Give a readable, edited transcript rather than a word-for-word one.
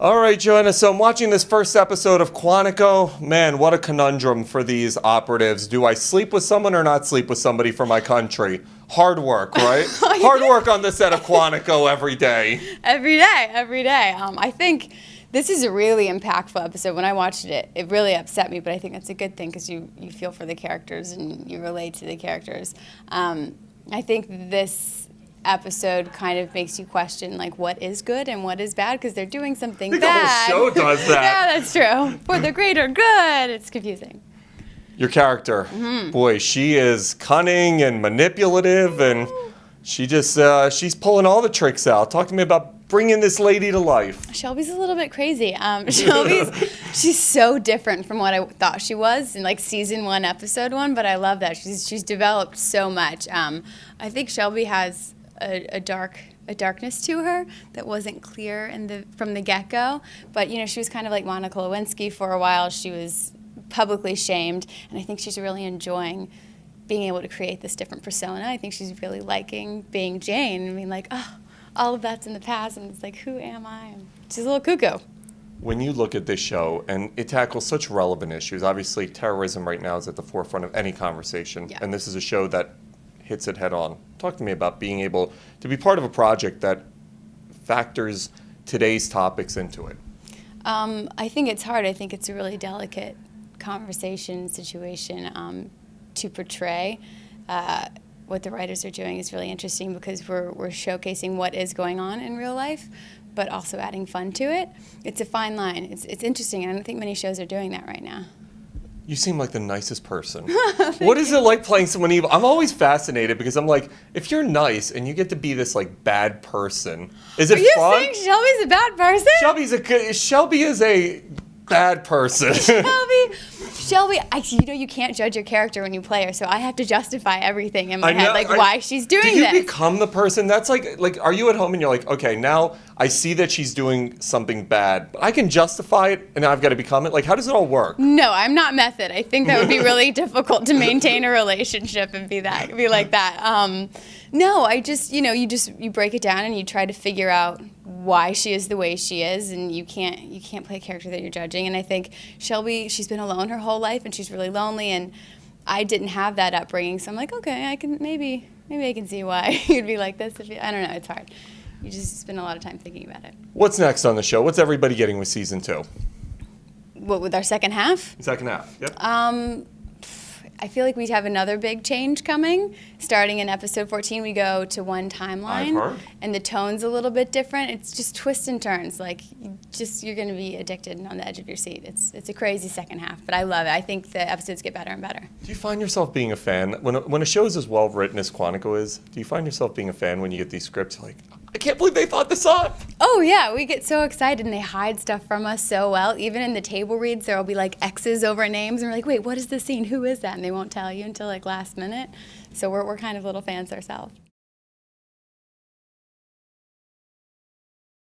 All right, Johanna, so I'm watching this first episode of Quantico. Man, what a conundrum for these operatives. Do I sleep with someone or not sleep with somebody for my country? Hard work, right? Hard work on the set of Quantico every day. Every day, every day. I think this is a really impactful episode. When I watched it, it really upset me, but I think that's a good thing because you feel for the characters and you relate to the characters. I think this episode kind of makes you question like what is good and what is bad because they're doing something bad. The whole show does that. Yeah, that's true. For the greater good, it's confusing. Your character, boy, she is cunning and manipulative, and she just she's pulling all the tricks out. Talk to me about bringing this lady to life. Shelby's a little bit crazy. She's so different from what I thought she was in like season 1, episode 1. But I love that she's developed so much. I think Shelby has a darkness to her that wasn't clear from the get-go. But you know, she was kind of like Monica Lewinsky for a while. She was publicly shamed, and I think she's really enjoying being able to create this different persona. I think she's really liking being Jane. I mean, like, oh, all of that's in the past, and it's like, who am I? She's a little cuckoo. When you look at this show, and it tackles such relevant issues, obviously terrorism right now is at the forefront of any conversation, and this is a show that hits it head on. Talk to me about being able to be part of a project that factors today's topics into it. I think it's hard. I think it's a really delicate conversation situation to portray. What the writers are doing is really interesting because we're showcasing what is going on in real life, but also adding fun to it. It's a fine line. It's interesting, and I don't think many shows are doing that right now. You seem like the nicest person. What is it like playing someone evil? I'm always fascinated because I'm like, if you're nice and you get to be this like bad person, is it fun? Are you saying Shelby's a bad person? Shelby is a bad person. Shelby, you can't judge your character when you play her, so I have to justify everything in my head, like why she's doing this. Do you become the person? That's like, are you at home and you're like, okay, now I see that she's doing something bad, but I can justify it, and now I've got to become it? Like, how does it all work? No, I'm not method. I think that would be really difficult to maintain a relationship and be like that. No, I just, you break it down and you try to figure out why she is the way she is, and you can't play a character that you're judging. And I think Shelby, she's been alone her whole life, and she's really lonely, and I didn't have that upbringing, so I'm like, okay, I can maybe I can see why you'd be like this. I don't know, it's hard. You just spend a lot of time thinking about it. What's next on the show? What's everybody getting with season 2? What, with our second half? Second half, yep. I feel like we have another big change coming. Starting in episode 14, we go to one timeline. I've heard. And the tone's a little bit different. It's just twists and turns. Like, you're going to be addicted and on the edge of your seat. It's a crazy second half, but I love it. I think the episodes get better and better. Do you find yourself being a fan? When a show is as well written as Quantico is, do you find yourself being a fan when you get these scripts like, I can't believe they thought this up? Oh, yeah. We get so excited, and they hide stuff from us so well. Even in the table reads, there will be, like, X's over names, and we're like, wait, what is this scene? Who is that? And they won't tell you until, like, last minute. So we're kind of little fans ourselves.